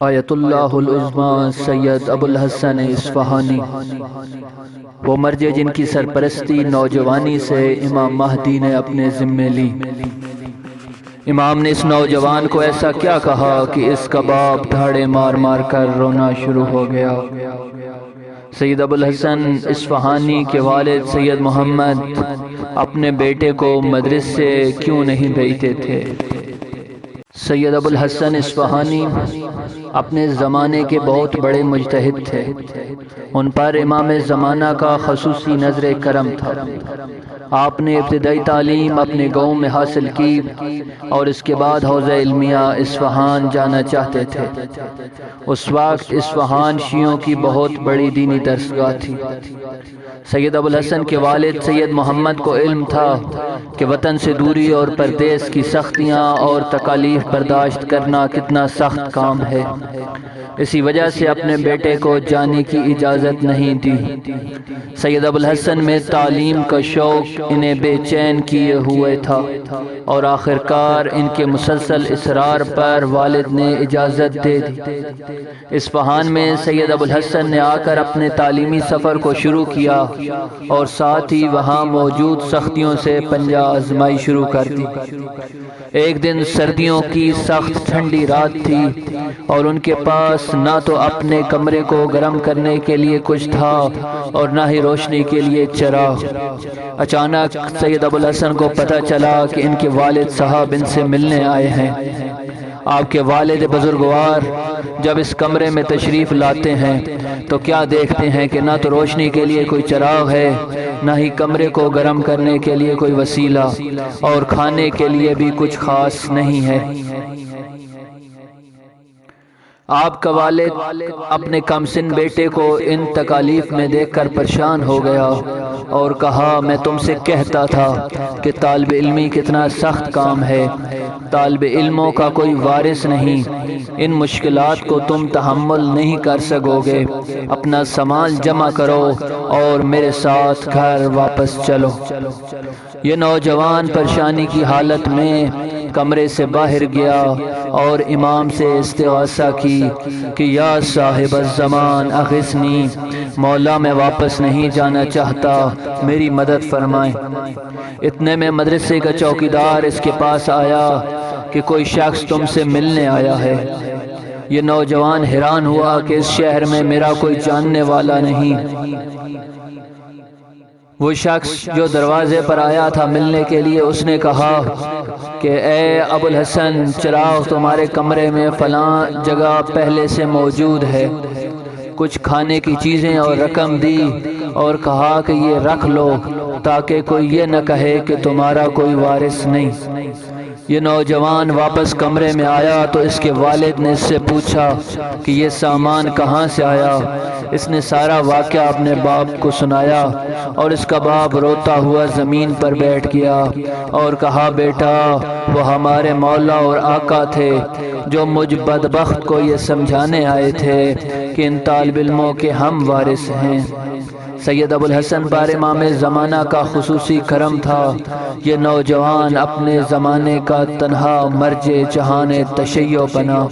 آیت اللہ العظمی سید ابو الحسن اصفہانی، وہ مرجع جن کی سرپرستی نوجوانی سے امام مہدی نے اپنے ذمے لی۔ امام نے اس نوجوان کو ایسا کیا کہا کہ اس کا باپ دھاڑے مار مار کر رونا شروع ہو گیا۔ سید ابو الحسن اصفہانی کے والد سید محمد اپنے بیٹے کو مدرسے کیوں نہیں بھیجتے تھے؟ سید ابو الحسن اصفہانی اپنے زمانے کے بہت بڑے مجتہد تھے۔ ان پر امام زمانہ کا خصوصی نظر کرم تھا۔ آپ نے ابتدائی تعلیم اپنے گاؤں میں حاصل کی اور اس کے بعد حوزہ علمیہ اصفہان جانا چاہتے تھے۔ اس وقت اصفہان شیعوں کی بہت بڑی دینی درسگاہ تھی۔ سید ابو الحسن کے والد سید محمد کو علم تھا کہ وطن سے دوری اور پردیس کی سختیاں اور تکالیف برداشت کرنا کتنا سخت کام ہے۔ اسی وجہ سے اپنے بیٹے کو جانے کی اجازت نہیں دی۔ سید ابو الحسن میں تعلیم کا شوق انہیں بے چین کیے ہوئے تھا اور آخرکار ان کے مسلسل اصرار پر والد نے اجازت دے دی۔ اصفہان میں سید ابو الحسن نے آ کر اپنے تعلیمی سفر کو شروع کیا اور ساتھ ہی وہاں موجود سختیوں سے پنجہ آزمائی شروع کر دی۔ ایک دن سردیوں کی سخت ٹھنڈی رات تھی اور ان کے پاس نہ تو اپنے کمرے کو گرم کرنے کے لیے کچھ تھا اور نہ ہی روشنی کے لیے چراغ۔ اچانک سید ابو الحسن کو پتہ چلا کہ ان کے والد صاحب ان سے ملنے آئے ہیں۔ آپ کے والد بزرگوار جب اس کمرے میں تشریف لاتے ہیں تو کیا دیکھتے ہیں کہ نہ تو روشنی کے لیے کوئی چراغ ہے، نہ ہی کمرے کو گرم کرنے کے لیے کوئی وسیلہ، اور کھانے کے لیے بھی کچھ خاص نہیں ہے۔ آپ کا والد اپنے کم سن بیٹے کو ان تکالیف میں دیکھ کر پریشان ہو گیا اور کہا، میں تم سے کہتا تھا کہ طالب علمی کتنا سخت کام ہے، طالب علموں کا کوئی وارث نہیں، ان مشکلات کو تم تحمل نہیں کر سکو گے، اپنا سامان جمع کرو اور میرے ساتھ گھر واپس چلو۔ یہ نوجوان پریشانی کی حالت میں کمرے سے باہر گیا اور امام سے استغاثہ کی کہ یا صاحب الزمان اغثنی، مولا میں واپس نہیں جانا چاہتا، میری مدد فرمائیں۔ اتنے میں مدرسے کا چوکیدار اس کے پاس آیا کہ کوئی شخص تم سے ملنے آیا ہے۔ یہ نوجوان حیران ہوا کہ اس شہر میں میرا کوئی جاننے والا نہیں۔ وہ شخص جو دروازے پر آیا تھا ملنے کے لیے، اس نے کہا کہ اے ابو الحسن، چراغ تمہارے کمرے میں فلاں جگہ پہلے سے موجود ہے۔ کچھ کھانے کی چیزیں اور رقم دی اور کہا کہ یہ رکھ لو تاکہ کوئی یہ نہ کہے کہ تمہارا کوئی وارث نہیں۔ یہ نوجوان واپس کمرے میں آیا تو اس کے والد نے اس سے پوچھا کہ یہ سامان کہاں سے آیا۔ اس نے سارا واقعہ اپنے باپ کو سنایا اور اس کا باپ روتا ہوا زمین پر بیٹھ گیا اور کہا، بیٹا، وہ ہمارے مولا اور آقا تھے جو مجھ بدبخت کو یہ سمجھانے آئے تھے کہ ان طالب علموں کے ہم وارث ہیں۔ سید ابو الحسن پر امام زمانہ کا خصوصی کرم تھا۔ یہ نوجوان اپنے زمانے کا تنہا مرجع جہان تشیع بنا۔